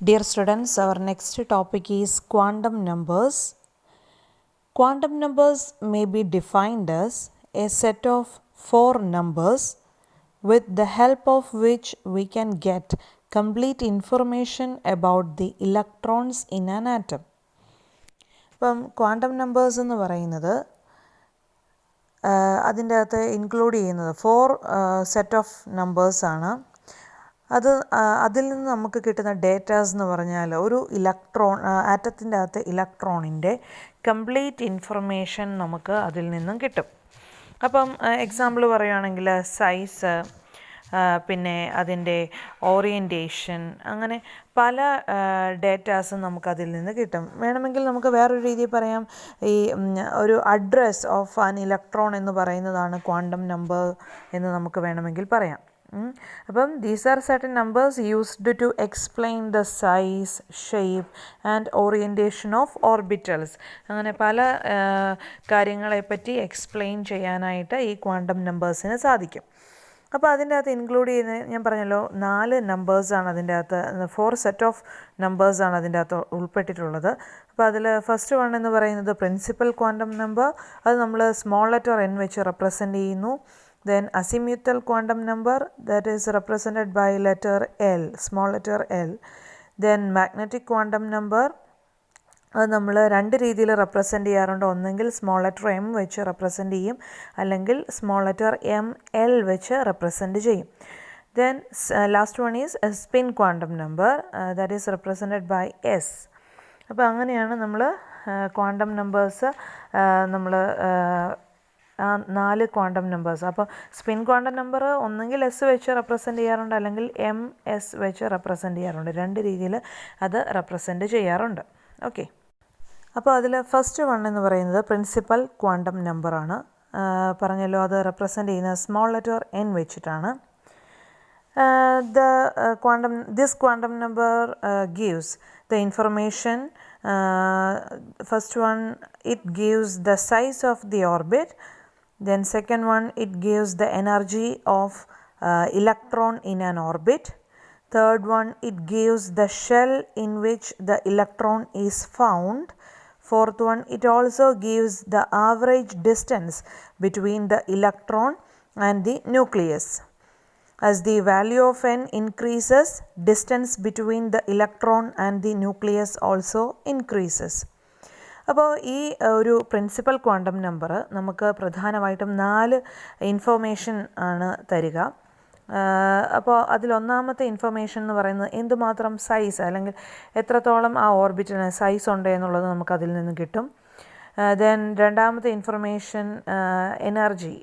Dear students, our next topic is quantum numbers. Quantum numbers may be defined as a set of four numbers with the help of which we can get complete information about the electrons in an atom. ഇപ്പം quantum numbers എന്ന് പറയുന്നത് അതിൻ്റെ അകത്ത് include ചെയ്യുന്നത് four set of നമ്പേഴ്സാണ്. അതിൽ നിന്ന് നമുക്ക് കിട്ടുന്ന ഡേറ്റാസ് എന്ന് പറഞ്ഞാൽ ഒരു ഇലക്ട്രോൺ ആറ്റത്തിൻ്റെ അകത്ത് ഇലക്ട്രോണിൻ്റെ കംപ്ലീറ്റ് ഇൻഫർമേഷൻ നമുക്ക് അതിൽ നിന്നും കിട്ടും. അപ്പം എക്സാമ്പിൾ പറയുകയാണെങ്കിൽ സൈസ്, പിന്നെ അതിൻ്റെ ഓറിയൻറ്റേഷൻ, അങ്ങനെ പല ഡേറ്റാസും നമുക്കതിൽ നിന്ന് കിട്ടും. വേണമെങ്കിൽ നമുക്ക് വേറൊരു രീതിയിൽ പറയാം, ഈ ഒരു അഡ്രസ് ഓഫ് ആൻ ഇലക്ട്രോൺ എന്ന് പറയുന്നതാണ് ക്വാണ്ടം നമ്പർ എന്ന് നമുക്ക് വേണമെങ്കിൽ പറയാം. അപ്പം these are certain numbers used to explain the size, shape and orientation of orbitals. അങ്ങനെ പല കാര്യങ്ങളെപ്പറ്റി എക്സ്പ്ലെയിൻ ചെയ്യാനായിട്ട് ഈ ക്വാണ്ടം നമ്പേഴ്സിന് സാധിക്കും. അപ്പോൾ അതിൻ്റെ അകത്ത് ഇൻക്ലൂഡ് ചെയ്യുന്ന ഞാൻ പറഞ്ഞല്ലോ 4 നമ്പേഴ്സാണ് അതിൻ്റെ അകത്ത്, 4 സെറ്റ് ഓഫ് നമ്പേഴ്സാണ് അതിൻ്റെ അകത്ത് ഉൾപ്പെട്ടിട്ടുള്ളത്. അപ്പോൾ അതിൽ ഫസ്റ്റ് വൺ എന്ന് പറയുന്നത് പ്രിൻസിപ്പൽ ക്വാണ്ടം നമ്പർ. അത് നമ്മൾ സ്മോൾ ലെറ്റർ n വെച്ച് റെപ്രസെൻ്റ് ചെയ്യുന്നു. Then azimuthal quantum number, that is represented by letter L, small letter L. Then magnetic quantum number, അത് നമ്മൾ 2 രീതിയിൽ റെപ്രസെൻ്റ് ചെയ്യാറുണ്ട്. ഒന്നെങ്കിൽ സ്മോൾ ലെറ്റർ m വെച്ച് റെപ്രസെൻ്റ് ചെയ്യും, അല്ലെങ്കിൽ സ്മോൾ ലെറ്റർ ml വെച്ച് റെപ്രസെൻ്റ് ചെയ്യും. Then last one is a spin quantum number, that is represented by S. അപ്പോൾ അങ്ങനെയാണ് നമ്മൾ ക്വാണ്ടം നമ്പേഴ്സ് നമ്മൾ 4 ക്വാണ്ടം നമ്പേഴ്സ്. അപ്പോൾ സ്പിൻ ക്വാണ്ടം നമ്പർ ഒന്നെങ്കിൽ എസ് വെച്ച് റെപ്രസെൻ്റ് ചെയ്യാറുണ്ട്, അല്ലെങ്കിൽ MS വെച്ച് റെപ്രസെൻ്റ് ചെയ്യാറുണ്ട്. 2 രീതിയിൽ അത് റെപ്രസെൻ്റ് ചെയ്യാറുണ്ട്. ഓക്കെ, അപ്പോൾ അതിൽ ഫസ്റ്റ് വൺ എന്ന് പറയുന്നത് പ്രിൻസിപ്പൽ ക്വാണ്ടം നമ്പറാണ്. പറഞ്ഞല്ലോ, അത് റെപ്രസെൻ്റ് ചെയ്യുന്ന സ്മോൾ ലെറ്റർ n വെച്ചിട്ടാണ്. This quantum number gives the information. First one, it gives the size of the orbit. Then second one, it gives the energy of electron in an orbit. Third one, it gives the shell in which the electron is found. Fourth one, it also gives the average distance between the electron and the nucleus. As the value of n increases, distance between the electron and the nucleus also increases. അപ്പോൾ ഈ ഒരു principal quantum number നമുക്ക് പ്രധാനമായിട്ടും 4 information ആണ് തരിക. അപ്പോൾ അതിലൊന്നാമത്തെ information എന്ന് പറയുന്നത് എന്തുമാത്രം സൈസ്, അല്ലെങ്കിൽ എത്രത്തോളം ആ ഓർബിറ്റിന് സൈസ് ഉണ്ട് എന്നുള്ളത് നമുക്കതിൽ നിന്ന് കിട്ടും. ദെൻ രണ്ടാമത്തെ ഇൻഫർമേഷൻ എനർജി,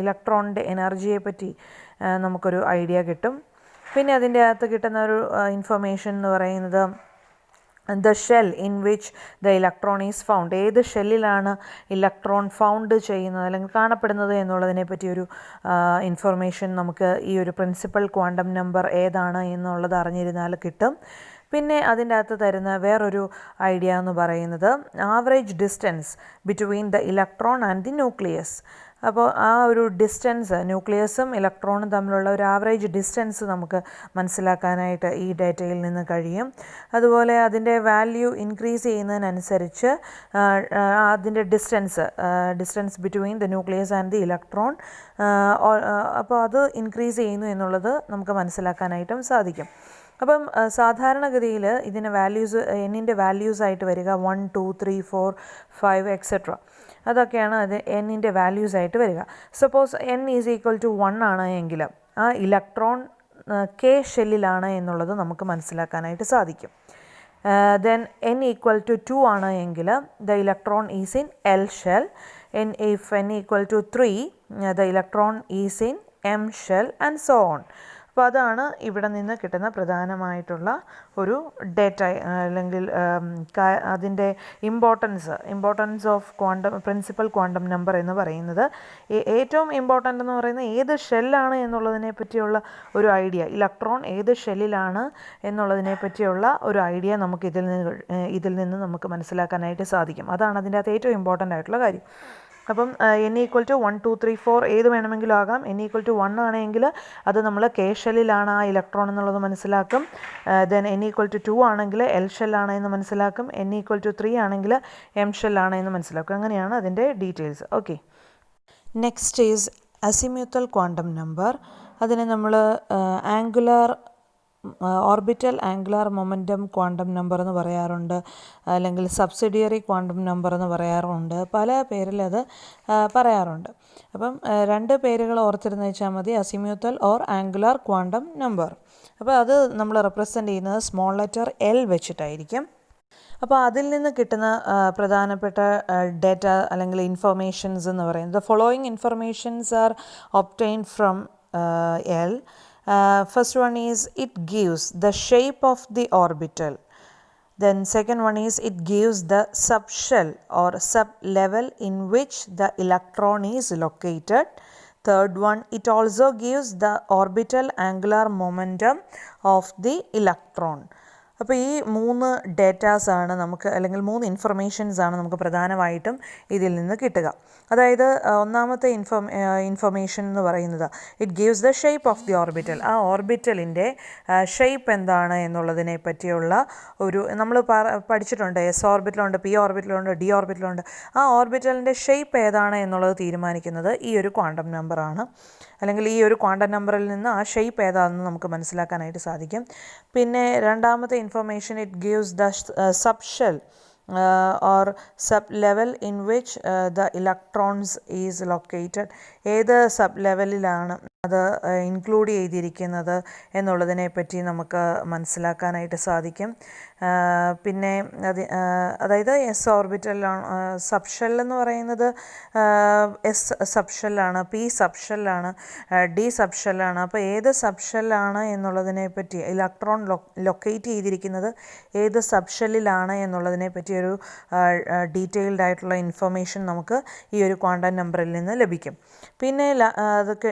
ഇലക്ട്രോണിൻ്റെ എനർജിയെ പറ്റി നമുക്കൊരു ഐഡിയ കിട്ടും. പിന്നെ അതിൻ്റെ അകത്ത് കിട്ടുന്ന ഒരു ഇൻഫർമേഷൻ എന്ന് പറയുന്നത് the shell in which the electron is found. ഏത് ഷെല്ലിലാണ് ഇലക്ട്രോൺ ഫൗണ്ട് ചെയ്യുന്നത് അല്ലെങ്കിൽ കാണപ്പെടുന്നത് എന്നുള്ളതിനെ പറ്റിയൊരു ഇൻഫർമേഷൻ നമുക്ക് ഈ ഒരു പ്രിൻസിപ്പൽ ക്വാണ്ടം നമ്പർ ഏതാണ് എന്നുള്ളത് അറിഞ്ഞിരുന്നാൽ കിട്ടും. പിന്നെ അതിൻ്റെ അകത്ത് തരുന്ന വേറൊരു ഐഡിയ എന്ന് പറയുന്നത് average distance between the electron and the nucleus. അപ്പോൾ ആ ഒരു ഡിസ്റ്റൻസ്, ന്യൂക്ലിയസും ഇലക്ട്രോണും തമ്മിലുള്ള ഒരു ആവറേജ് ഡിസ്റ്റൻസ് നമുക്ക് മനസ്സിലാക്കാനായിട്ട് ഈ ഡേറ്റയിൽ നിന്ന് കഴിയും. അതുപോലെ അതിൻ്റെ വാല്യൂ ഇൻക്രീസ് ചെയ്യുന്നതിനനുസരിച്ച് അതിൻ്റെ distance between the nucleus and the electron, അപ്പോൾ അത് ഇൻക്രീസ് ചെയ്യുന്നു എന്നുള്ളത് നമുക്ക് മനസ്സിലാക്കാനായിട്ടും സാധിക്കും. അപ്പം സാധാരണഗതിയിൽ ഇതിന് വാല്യൂസ്, എന്നിൻ്റെ വാല്യൂസായിട്ട് വരിക 1, 2, 3, 4, 5 എക്സെട്ര. അതൊക്കെയാണ് അത് എന്നിൻ്റെ വാല്യൂസായിട്ട് വരിക. Suppose n is equal to 1 ആണ് എങ്കിൽ ആ ഇലക്ട്രോൺ K ഷെല്ലിലാണ് എന്നുള്ളത് നമുക്ക് മനസ്സിലാക്കാനായിട്ട് സാധിക്കും. ദെൻ n ഈക്വൽ ടു 2 ആണ് എങ്കിൽ the electron is in L shell. if n equal to 3, the electron is in M shell and so on. അപ്പോൾ അതാണ് ഇവിടെ നിന്ന് കിട്ടുന്ന പ്രധാനമായിട്ടുള്ള ഒരു ഡേറ്റ, അല്ലെങ്കിൽ അതിൻ്റെ importance of principal quantum number എന്ന് പറയുന്നത്. ഏറ്റവും ഇമ്പോർട്ടൻ്റ് എന്ന് പറയുന്നത് ഏത് ഷെല്ലാണ് എന്നുള്ളതിനെ പറ്റിയുള്ള ഒരു ഐഡിയ, ഇലക്ട്രോൺ ഏത് ഷെല്ലിലാണ് എന്നുള്ളതിനെ പറ്റിയുള്ള ഒരു ഐഡിയ നമുക്ക് ഇതിൽ നിന്ന് നമുക്ക് മനസ്സിലാക്കാനായിട്ട് സാധിക്കും. അതാണ് അതിൻ്റെ അകത്ത് ഏറ്റവും ഇമ്പോർട്ടൻ്റ് ആയിട്ടുള്ള കാര്യം. അപ്പം n ഈക്വൽ ടു 1 2 3 4 ഏത് വേണമെങ്കിലും ആകാം. n ഈക്വൽ ടു 1 ആണെങ്കിൽ അത് നമ്മൾ കെ ഷെല്ലിലാണ് ആ ഇലക്ട്രോൺ എന്നുള്ളത് മനസ്സിലാക്കും. ദെൻ n ഈക്വൽ ടു 2 ആണെങ്കിൽ എൽ ഷെല്ലാണ് എന്ന് മനസ്സിലാക്കും. n ഈക്വൽ ടു 3 ആണെങ്കിൽ എം ഷെല്ലാണ് എന്ന് മനസ്സിലാക്കും. അങ്ങനെയാണ് അതിൻ്റെ details. Okay, next is azimuthal quantum number. അതിനെ നമ്മൾ angular orbital angular momentum quantum number എന്ന് പറയാറുണ്ട്, അല്ലെങ്കിൽ സബ്സിഡിയറി ക്വാണ്ടം നമ്പർ എന്ന് പറയാറുണ്ട്. പല പേരിൽ അത് പറയാറുണ്ട്. അപ്പം രണ്ട് പേരുകൾ ഓർത്തിരുന്ന് വെച്ചാൽ മതി, അസിമ്യൂത്തൽ ഓർ ആംഗുലാർ ക്വാണ്ടം നമ്പർ. അപ്പോൾ അത് നമ്മൾ റെപ്രസെൻ്റ് ചെയ്യുന്നത് സ്മോൾ ലെറ്റർ എൽ വെച്ചിട്ടായിരിക്കും. അപ്പോൾ അതിൽ നിന്ന് കിട്ടുന്ന പ്രധാനപ്പെട്ട ഡേറ്റ അല്ലെങ്കിൽ ഇൻഫർമേഷൻസ് എന്ന് പറയുന്നത് following informations R obtained from L. First one is it gives the shape of the orbital. Then second one is it gives the subshell or sub-level in which the electron is located. Third one, it also gives the orbital angular momentum of the electron. അപ്പോൾ ഈ 3 ഡേറ്റാസാണ് നമുക്ക്, അല്ലെങ്കിൽ 3 ഇൻഫർമേഷൻസാണ് നമുക്ക് പ്രധാനമായിട്ടും ഇതിൽ നിന്ന് കിട്ടുക. അതായത് ഒന്നാമത്തെ ഇൻഫർമേഷൻ എന്ന് പറയുന്നത് it gives the shape of the orbital. ആ ഓർബിറ്റലിൻ്റെ ഷേപ്പ് എന്താണ് എന്നുള്ളതിനെ പറ്റിയുള്ള ഒരു, നമ്മൾ പഠിച്ചിട്ടുണ്ട് എസ് ഓർബിറ്റലുണ്ട്, പി ഓർബിറ്റലുണ്ട്, ഡി ഓർബിറ്റലുണ്ട്. ആ ഓർബിറ്റലിൻ്റെ ഷേപ്പ് ഏതാണ് എന്നുള്ളത് തീരുമാനിക്കുന്നത് ഈ ഒരു ക്വാണ്ടം നമ്പറാണ്, അല്ലെങ്കിൽ ഈ ഒരു ക്വാണ്ടം നമ്പറിൽ നിന്ന് ആ ഷേപ്പ് ഏതാണെന്ന് നമുക്ക് മനസ്സിലാക്കാനായിട്ട് സാധിക്കും. പിന്നെ രണ്ടാമത്തെ information it gives the subshell or sub-level in which the electrons is located. ഏത് സബ് ലെവലിലാണ് അത് ഇൻക്ലൂഡ് ചെയ്തിരിക്കുന്നത് എന്നുള്ളതിനെ പറ്റി നമുക്ക് മനസ്സിലാക്കാനായിട്ട് സാധിക്കും. പിന്നെ അതായത് എസ് ഓർബിറ്റലാണ്, സബ്ഷെൽ എന്ന് പറയുന്നത് എസ് സബ്ഷെല്ലാണ്, പി സബ്ഷെല്ലാണ്, ഡി സബ്ഷെല്ലാണ്. അപ്പോൾ ഏത് സബ്ഷെല്ലാണ് എന്നുള്ളതിനെ പറ്റി, ഇലക്ട്രോൺ ലൊക്കേറ്റ് ചെയ്തിരിക്കുന്നത് ഏത് സബ്ഷെല്ലിലാണ് എന്നുള്ളതിനെ പറ്റി ഒരു ഡീറ്റെയിൽഡ് ആയിട്ടുള്ള ഇൻഫർമേഷൻ നമുക്ക് ഈ ഒരു ക്വാണ്ടം നമ്പറിൽ നിന്ന് ലഭിക്കും. പിന്നെ അതൊക്കെ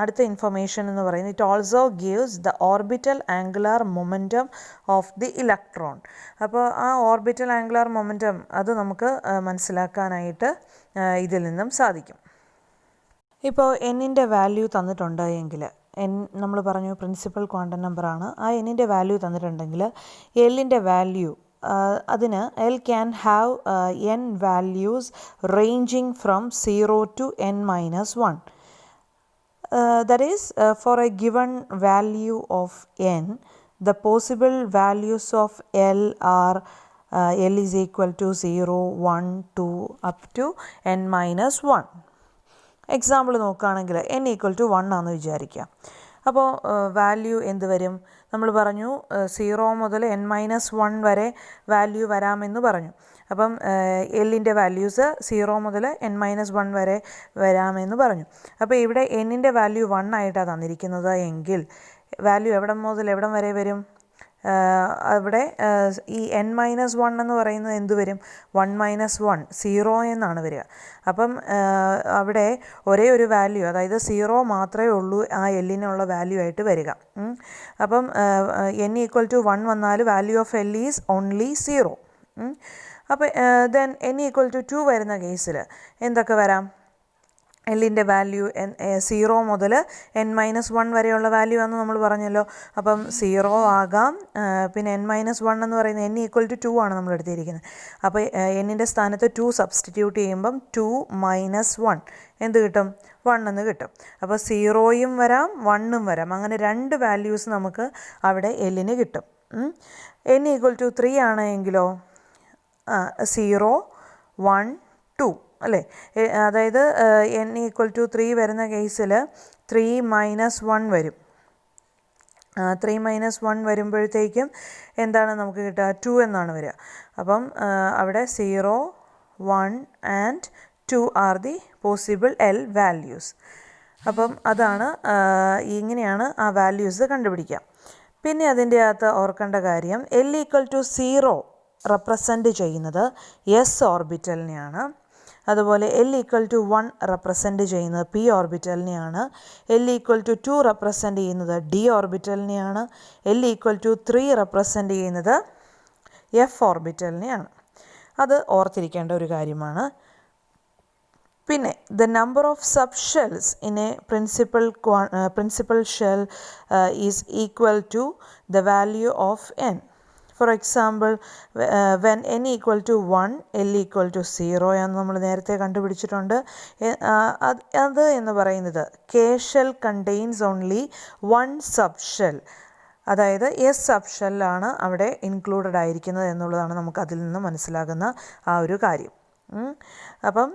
അടുത്ത ഇൻഫർമേഷൻ എന്ന് പറയുന്നത് it also gives the orbital angular momentum of the electron. അപ്പോൾ ആ ഓർബിറ്റൽ ആംഗുലാർ മൊമെൻറ്റം അത് നമുക്ക് മനസ്സിലാക്കാനായിട്ട് ഇതിൽ നിന്നും സാധിക്കും. ഇപ്പോൾ എന്നിൻ്റെ വാല്യൂ തന്നിട്ടുണ്ട് എങ്കിൽ, നമ്മൾ പറഞ്ഞു പ്രിൻസിപ്പൽ ക്വാണ്ടം നമ്പറാണ്, ആ എന്നിൻ്റെ വാല്യൂ തന്നിട്ടുണ്ടെങ്കിൽ എല്ലിൻ്റെ വാല്യൂ അതിന് L can have n values ranging from 0 to n-1. That is, for a given value of n, the possible values of L are L is equal to 0, 1, 2 up to n-1. Example നോക്കുകയാണെങ്കിൽ n equal to 1 ആണെന്ന് വിചാരിക്കുക. അപ്പോൾ value എന്ത് വരും? നമ്മൾ പറഞ്ഞു 0 മുതൽ n-1 വരെ വാല്യൂ വരാമെന്ന് പറഞ്ഞു. അപ്പം എല്ലിൻ്റെ വാല്യൂസ് 0 മുതൽ n-1 വരെ വരാമെന്ന് പറഞ്ഞു. അപ്പോൾ ഇവിടെ എന്നിൻ്റെ വാല്യൂ 1 ആയിട്ടാണ് തന്നിരിക്കുന്നത് എങ്കിൽ വാല്യൂ എവിടം മുതൽ എവിടം വരെ വരും? അവിടെ ഈ n-1 എന്ന് പറയുന്നത് എന്ത് വരും? 1-1 0 എന്നാണ് വരിക. അപ്പം അവിടെ ഒരേ ഒരു വാല്യൂ, അതായത് 0 മാത്രമേ ഉള്ളൂ ആ എല്ലിനുള്ള വാല്യൂ ആയിട്ട് വരിക. അപ്പം n ഈക്വൽ ടു 1 വന്നാൽ value of L is only 0. അപ്പോൾ ദെൻ n ഈക്വൽ ടു 2 വരുന്ന കേസിൽ എന്തൊക്കെ വരാം? എല്ലിൻ്റെ വാല്യൂ 0 മുതൽ n-1 വരെയുള്ള വാല്യൂ ആണെന്ന് നമ്മൾ പറഞ്ഞല്ലോ. അപ്പം 0 ആകാം, പിന്നെ n-1 എന്ന് പറയുന്നത് n ഈക്വൽ ടു 2 ആണ് നമ്മൾ എടുത്തിരിക്കുന്നത്. അപ്പോൾ എന്നിൻ്റെ സ്ഥാനത്ത് 2 സബ്സ്റ്റിറ്റ്യൂട്ട് ചെയ്യുമ്പം 2 - 1 എന്ത് കിട്ടും? 1 എന്ന് കിട്ടും. അപ്പോൾ 0യും വരാം 1ഉം വരാം. അങ്ങനെ 2 വാല്യൂസ് നമുക്ക് അവിടെ എല്ലിന് കിട്ടും. n ഈക്വൽ ടു 3 ആണെങ്കിലോ 0, 1, 2 അല്ലേ? അതായത് n ഈക്വൽ ടു 3 വരുന്ന കേസിൽ 3 - 1 വരും. 3 - 1 വരുമ്പോഴത്തേക്കും എന്താണ് നമുക്ക് കിട്ടുക? 2 എന്നാണ് വരിക. അപ്പം അവിടെ 0, 1 and 2 are the possible L values. അപ്പം അതാണ്, ഇങ്ങനെയാണ് ആ വാല്യൂസ് കണ്ടുപിടിക്കുക. പിന്നെ അതിൻ്റെ അകത്ത് ഓർക്കേണ്ട കാര്യം, എൽ ഈക്വൽ ടു 0 റെപ്രസെൻ്റ് ചെയ്യുന്നത് എസ് ഓർബിറ്റലിനെയാണ്. അതുപോലെ എൽ ഈക്വൽ ടു 1 റെപ്രസെൻ്റ് ചെയ്യുന്നത് പി ഓർബിറ്റലിനെയാണ്. എൽ ഈക്വൽ ടു 2 റെപ്രസെൻ്റ് ചെയ്യുന്നത് ഡി ഓർബിറ്റലിനെയാണ്. എൽ ഈക്വൽ ടു 3 റെപ്രസെൻ്റ് ചെയ്യുന്നത് എഫ് ഓർബിറ്റലിനെയാണ്. അത് ഓർത്തിരിക്കേണ്ട ഒരു കാര്യമാണ്. പിന്നെ the number of subshells in a principal shell is equal to the value of n. For example, when n equal to 1, l equal to 0 എന്ന് നമ്മൾ നേരത്തെ കണ്ടുപിടിച്ചിട്ടുണ്ട്. അത് എന്ന് പറയുന്നത് K shell contains only one subshell. അതായത് എസ് സബ്ഷെല്ലാണ് അവിടെ included ആയിരിക്കുന്നത് എന്നുള്ളതാണ് നമുക്ക് അതിൽ നിന്ന് മനസ്സിലാകുന്ന ആ ഒരു കാര്യം. അപ്പം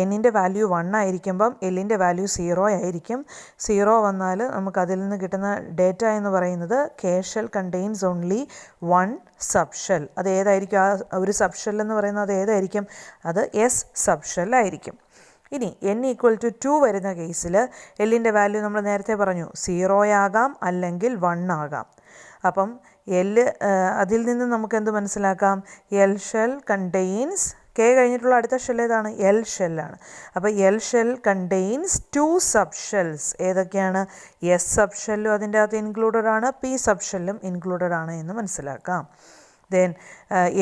എന്നിൻ്റെ വാല്യൂ 1 ആയിരിക്കുമ്പം എല്ലിൻ്റെ വാല്യൂ 0 ആയിരിക്കും. 0 വന്നാൽ നമുക്കതിൽ നിന്ന് കിട്ടുന്ന ഡേറ്റ എന്ന് പറയുന്നത് K shell contains only one subshell. അത് ഏതായിരിക്കും? ആ ഒരു സബ്ഷെൽ എന്ന് പറയുന്നത് അത് ഏതായിരിക്കും? അത് എസ് സബ്ഷെൽ ആയിരിക്കും. ഇനി n ഈക്വൽ ടു 2 വരുന്ന കേസിൽ എല്ലിൻ്റെ വാല്യൂ നമ്മൾ നേരത്തെ പറഞ്ഞു 0 ആകാം അല്ലെങ്കിൽ 1 ആകാം. അപ്പം അതിൽ നിന്ന് നമുക്ക് എന്ത് മനസ്സിലാക്കാം? എൽ ഷെൽ കണ്ടെയ്ൻസ് K കഴിഞ്ഞിട്ടുള്ള അടുത്ത ഷെൽ ഏതാണ്? എൽ ഷെല്ലാണ്. അപ്പോൾ എൽ ഷെൽ കണ്ടെയ്ൻസ് 2 സബ്ഷെൽസ്. ഏതൊക്കെയാണ്? എസ് സബ്ഷെല്ലും അതിൻ്റെ അകത്ത് ഇൻക്ലൂഡഡ് ആണ്, പി സബ്ഷെല്ലും ഇൻക്ലൂഡഡ് ആണ് എന്ന് മനസ്സിലാക്കാം. ദെൻ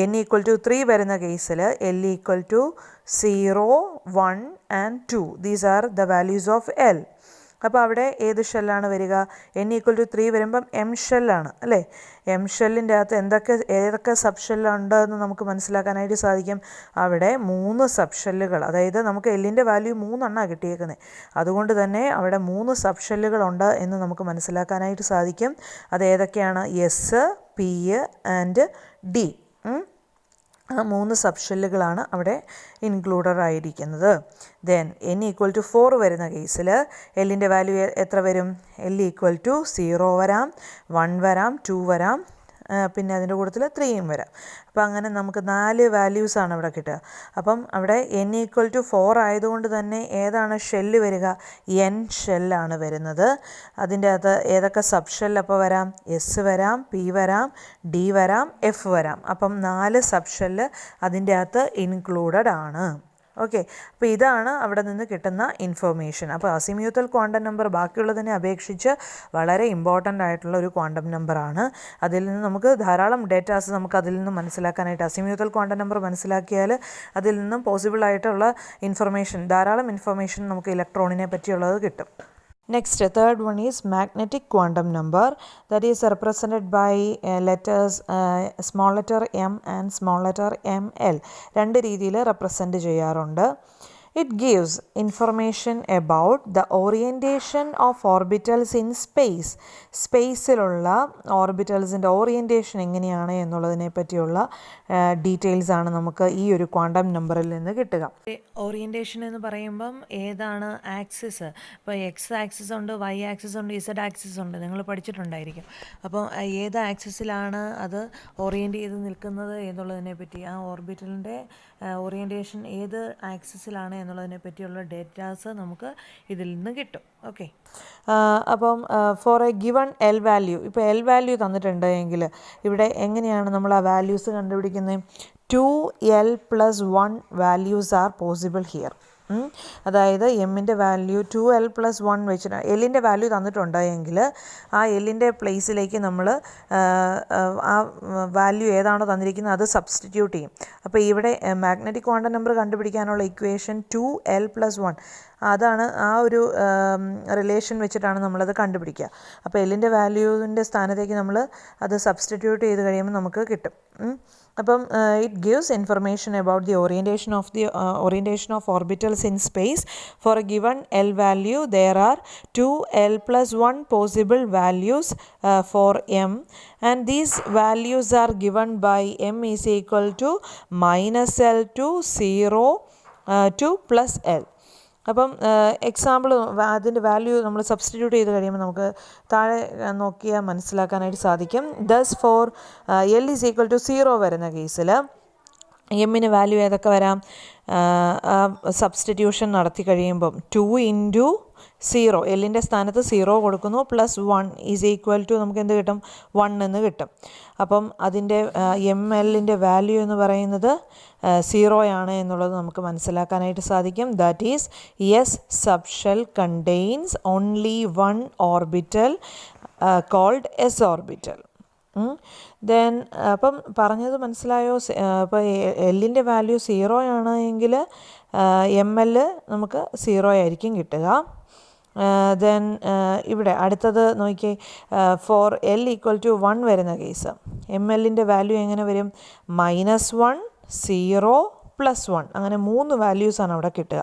n ഈക്വൽ ടു 3 വരുന്ന കേസിൽ l equal to 0, 1 and 2. These are the values of l. അപ്പോൾ അവിടെ ഏത് ഷെല്ലാണ് വരിക? n ഈക്വൽ ടു 3 വരുമ്പം എം ഷെല്ലാണ് അല്ലേ? എം ഷെല്ലിൻ്റെ അകത്ത് ഏതൊക്കെ സബ്ഷെല്ലുണ്ട് എന്ന് നമുക്ക് മനസ്സിലാക്കാനായിട്ട് സാധിക്കും. അവിടെ 3 സബ്ഷെല്ലുകൾ, അതായത് നമുക്ക് എല്ലിൻ്റെ വാല്യൂ 3 കിട്ടിയേക്കുന്നത്. അതുകൊണ്ട് തന്നെ അവിടെ 3 സബ്ഷെല്ലുകളുണ്ട് എന്ന് നമുക്ക് മനസ്സിലാക്കാനായിട്ട് സാധിക്കും. അത് ഏതൊക്കെയാണ്? S, P and D. ആ 3 സബ്ഷെല്ലുകളാണ് അവിടെ ഇൻക്ലൂഡഡ് ആയിരിക്കുന്നത്. ദെൻ n ഈക്വൽ ടു 4 വരുന്ന കേസിൽ എല്ലിൻ്റെ വാല്യൂ എത്ര വരും? l ഈക്വൽ ടു 0 വരാം, 1 വരാം, 2 വരാം, പിന്നെ അതിൻ്റെ കൂട്ടത്തിൽ 3യും വരാം. അപ്പോൾ അങ്ങനെ നമുക്ക് 4 വാല്യൂസാണ് അവിടെ കിട്ടുക. അപ്പം അവിടെ n ഈക്വൽ ടു 4 ആയതുകൊണ്ട് തന്നെ ഏതാണ് ഷെല്ല് വരിക? എൻ ഷെല്ലാണ് വരുന്നത്. അതിൻ്റെ അകത്ത് ഏതൊക്കെ സബ്ഷെൽ അപ്പോൾ വരാം? എസ് വരാം, പി വരാം, ഡി വരാം, എഫ് വരാം. അപ്പം 4 സബ്ഷെല്ല് അതിൻ്റെ അകത്ത് ഇൻക്ലൂഡഡ് ആണ്. ഓക്കെ, അപ്പോൾ ഇതാണ് അവിടെ നിന്ന് കിട്ടുന്ന ഇൻഫർമേഷൻ. അപ്പോൾ അസിമ്യൂത്തൽ ക്വാണ്ടം നമ്പർ ബാക്കിയുള്ളതിനെ അപേക്ഷിച്ച് വളരെ ഇമ്പോർട്ടൻ്റ് ആയിട്ടുള്ള ഒരു ക്വാണ്ടം നമ്പറാണ്. അതിൽ നിന്ന് നമുക്ക് ധാരാളം ഡേറ്റാസ് നമുക്ക് അതിൽ നിന്ന് മനസ്സിലാക്കാനായിട്ട്, അസിമ്യൂത്തൽ ക്വാണ്ടം നമ്പർ മനസ്സിലാക്കിയാൽ അതിൽ നിന്നും പോസിബിൾ ആയിട്ടുള്ള ധാരാളം ഇൻഫർമേഷൻ നമുക്ക് ഇലക്ട്രോണിനെ പറ്റിയുള്ളത് കിട്ടും. Next, third one is magnetic quantum number, that is represented by letters small letter m and small letter ml. രണ്ട് രീതിയിൽ റെപ്രസെൻറ്റ് ചെയ്യാറുണ്ട്. It gives information about the orientation of orbitals in space. സ്പേസിലുള്ള ഓർബിറ്റൽസിൻ്റെ orientation എങ്ങനെയാണ് എന്നുള്ളതിനെ പറ്റിയുള്ള details ആണ് നമുക്ക് ഈ ഒരു ക്വാണ്ടം നമ്പറിൽ നിന്ന് കിട്ടുക. ഓറിയൻറ്റേഷൻ എന്ന് പറയുമ്പം ഏതാണ് ആക്സിസ്? ഇപ്പോൾ എക്സ് ആക്സിസ് ഉണ്ട്, വൈ ആക്സിസ് ഉണ്ട്, ഇസഡ് ആക്സിസ് ഉണ്ട്, നിങ്ങൾ പഠിച്ചിട്ടുണ്ടായിരിക്കും. അപ്പോൾ ഏത് ആക്സിസിലാണ് അത് ഓറിയൻറ്റ് ചെയ്ത് നിൽക്കുന്നത് എന്നുള്ളതിനെ പറ്റി, ആ ഓർബിറ്റലിൻ്റെ ഓറിയൻറ്റേഷൻ ഏത് ആക്സിസിലാണ് എന്നുള്ളതിനെ പറ്റിയുള്ള ഡേറ്റാസ് നമുക്ക് ഇതിൽ നിന്ന് കിട്ടും. ഓക്കെ, അപ്പം for a given l value, ഇപ്പോൾ എൽ വാല്യൂ തന്നിട്ടുണ്ട് എങ്കിൽ ഇവിടെ എങ്ങനെയാണ് നമ്മൾ ആ വാല്യൂസ് കണ്ടുപിടിക്കുന്നത്? 2l + 1 values R possible here. അതായത് എമ്മിൻ്റെ വാല്യൂ 2l + 1 വെച്ചിട്ട് എല്ലിൻ്റെ വാല്യൂ തന്നിട്ടുണ്ട് എങ്കിൽ ആ എല്ലിൻ്റെ പ്ലേസിലേക്ക് നമ്മൾ ആ വാല്യൂ ഏതാണോ തന്നിരിക്കുന്നത് അത് സബ്സ്റ്റിറ്റ്യൂട്ട് ചെയ്യും. അപ്പോൾ ഇവിടെ മാഗ്നറ്റിക് ക്വാണ്ടം നമ്പർ കണ്ടുപിടിക്കാനുള്ള ഇക്വേഷൻ 2l + 1, അതാണ് ആ ഒരു റിലേഷൻ വെച്ചിട്ടാണ് നമ്മളത് കണ്ടുപിടിക്കുക. അപ്പോൾ എല്ലിൻ്റെ വാല്യൂവിൻ്റെ സ്ഥാനത്തേക്ക് നമ്മൾ അത് സബ്സ്റ്റിറ്റ്യൂട്ട് ചെയ്ത് കഴിയുമ്പോൾ നമുക്ക് കിട്ടും. അപ്പം it gives information about the orientation of orbitals in space. For a given L value, there are 2l + 1 possible values for M, and these values are given by M is equal to -L to 0 to +L. അപ്പം example അതിൻ്റെ value നമ്മൾ substitute ചെയ്ത് കഴിയുമ്പോൾ നമുക്ക് താഴെ നോക്കിയാൽ മനസ്സിലാക്കാനായിട്ട് സാധിക്കും. Thus for L is equal to 0 വരുന്ന കേസിൽ എമ്മിന് വാല്യൂ ഏതൊക്കെ വരാം? സബ്സ്റ്റിറ്റ്യൂഷൻ നടത്തി കഴിയുമ്പം 2 × 0, എല്ലിൻ്റെ സ്ഥാനത്ത് 0 കൊടുക്കുന്നു, +1 ഈസ് ഈക്വൽ ടു നമുക്ക് എന്ത് കിട്ടും? 1 എന്ന് കിട്ടും. അപ്പം അതിൻ്റെ ml വാല്യൂ എന്ന് പറയുന്നത് 0 ആണ് എന്നുള്ളത് നമുക്ക് മനസ്സിലാക്കാനായിട്ട് സാധിക്കും. That is s subshell contains only 1 orbital called s orbital. Then അപ്പം പറഞ്ഞത് മനസ്സിലായോ? ഇപ്പോൾ എല്ലിൻ്റെ വാല്യൂ 0 ആണ് എങ്കിൽ എം എൽ നമുക്ക് 0 ആയിരിക്കും കിട്ടുക. ദെൻ ഇവിടെ അടുത്തത് നോക്കിയേ, ഫോർ എൽ ഈക്വൽ ടു 1 വരുന്ന കേസ് എം എല്ലിൻ്റെ വാല്യൂ എങ്ങനെ വരും? -1 0 +1 അങ്ങനെ 3 വാല്യൂസാണ് അവിടെ കിട്ടുക.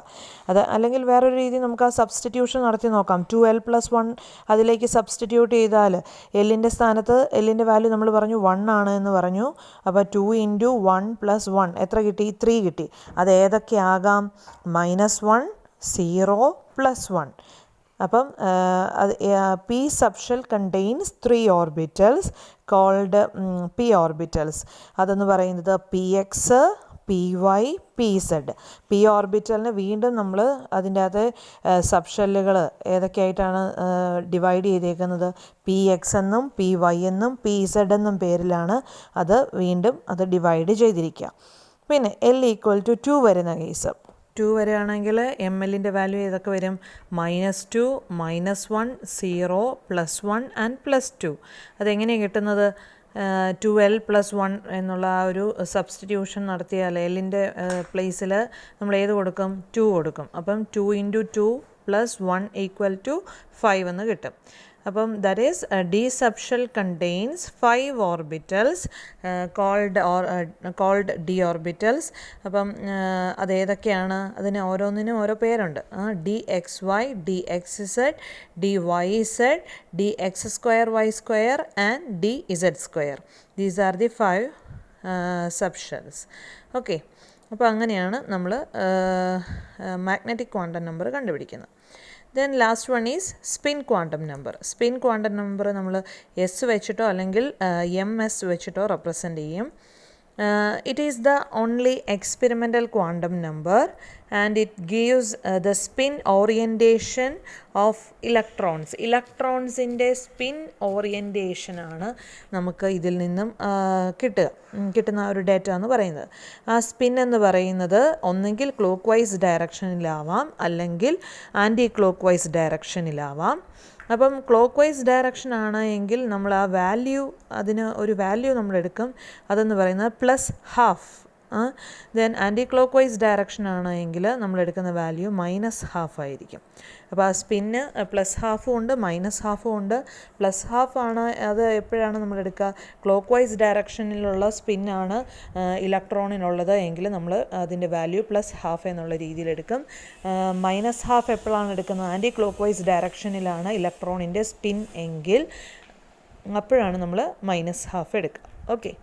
അത് അല്ലെങ്കിൽ വേറൊരു രീതി നമുക്ക് ആ സബ്സ്റ്റിറ്റ്യൂഷൻ നടത്തി നോക്കാം. 2l + 1 അതിലേക്ക് സബ്സ്റ്റിറ്റ്യൂട്ട് ചെയ്താൽ എല്ലിൻ്റെ സ്ഥാനത്ത് എല്ലിൻ്റെ വാല്യൂ നമ്മൾ പറഞ്ഞു 1 ആണ് എന്ന് പറഞ്ഞു. അപ്പോൾ 2 × 1 + 1 എത്ര കിട്ടി? 3 കിട്ടി. അത് ഏതൊക്കെയാകാം? -1 0 +1. അപ്പം അത് p subshell contains 3 orbitals called p orbitals. അതെന്ന് പറയുന്നത് px py pz. p ഓർബിറ്റലിന് വീണ്ടും നമ്മൾ അതിൻ്റെ അകത്ത് സബ്ഷെല്ലുകൾ ഏതൊക്കെയായിട്ടാണ് ഡിവൈഡ് ചെയ്തേക്കുന്നത്? px എന്നും py എന്നും pz എന്നും പേരിലാണ് അത് വീണ്ടും അത് ഡിവൈഡ് ചെയ്തിരിക്കുക. പിന്നെ l = 2 വരുന്ന കേസ് 2 വരെയാണെങ്കിൽ എം എല്ലിൻ്റെ വാല്യൂ ഏതൊക്കെ വരും? -2 -1 0 +1 ആൻഡ് +2. അതെങ്ങനെയാണ് കിട്ടുന്നത്? 2l + 1 എന്നുള്ള ആ ഒരു സബ്സ്റ്റിറ്റ്യൂഷൻ നടത്തിയാൽ എല്ലിൻ്റെ പ്ലേസിൽ നമ്മൾ ഏത് കൊടുക്കും? 2 കൊടുക്കും. അപ്പം 2 × 2 + 1 = 5 എന്ന് കിട്ടും. അപ്പം that is d subshell contains 5 orbitals called d orbitals. അപ്പം അതേതൊക്കെയാണ്? അതിന് ഓരോന്നിനും ഓരോ പേരുണ്ട്. dxy dxz dyz dx²y² and dz². These are the 5 subshells. Okay, അപ്പോൾ അങ്ങനെയാണ് നമ്മൾ മാഗ്നറ്റിക് ക്വാണ്ടം നമ്പർ കണ്ടുപിടിക്കുന്നത്. Then last one is spin quantum number. Spin quantum number നമ്മൾ എസ് വെച്ചിട്ടോ അല്ലെങ്കിൽ MS വെച്ചിട്ടോ റെപ്രസെൻ്റ് ചെയ്യും. It is the only experimental quantum number and it gives the spin orientation of electrons. ഇലക്ട്രോൺസിൻ്റെ spin orientation ആണ് നമുക്ക് ഇതിൽ നിന്നും കിട്ടുന്ന ഒരു ഡേറ്റ എന്ന് പറയുന്നത്. ആ സ്പിൻ എന്ന് പറയുന്നത് ഒന്നെങ്കിൽ ക്ലോക്ക് വൈസ് ഡയറക്ഷനിലാവാം അല്ലെങ്കിൽ ആൻറ്റി ക്ലോക്ക് വൈസ് ഡയറക്ഷനിലാവാം. അപ്പം ക്ലോക്ക് വൈസ് ഡയറക്ഷൻ ആണ് എങ്കിൽ നമ്മൾ ആ വാല്യൂ, അതിന് ഒരു വാല്യൂ നമ്മൾ എടുക്കും, അതെന്ന് പറയുന്നത് +½ then anticlockwise direction ആണ് എങ്കിൽ നമ്മൾ എടുക്കുന്ന വാല്യൂ -½ ആയിരിക്കും. അപ്പോൾ ആ സ്പിന്ന് +½ ഉണ്ട് -½ ഉണ്ട്. +½ ആണ് അത് എപ്പോഴാണ് നമ്മൾ എടുക്കുക? ക്ലോക്ക് വൈസ് ഡയറക്ഷനിലുള്ള സ്പിന്നാണ് ഇലക്ട്രോണിനുള്ളത് എങ്കിൽ നമ്മൾ അതിൻ്റെ വാല്യൂ +½ എന്നുള്ള രീതിയിലെടുക്കും. -½ എപ്പോഴാണ് എടുക്കുന്നത്? ആൻറ്റി ക്ലോക്ക് വൈസ് ഡയറക്ഷനിലാണ് ഇലക്ട്രോണിൻ്റെ സ്പിൻ എങ്കിൽ അപ്പോഴാണ് നമ്മൾ -½ എടുക്കുക. ഓക്കെ.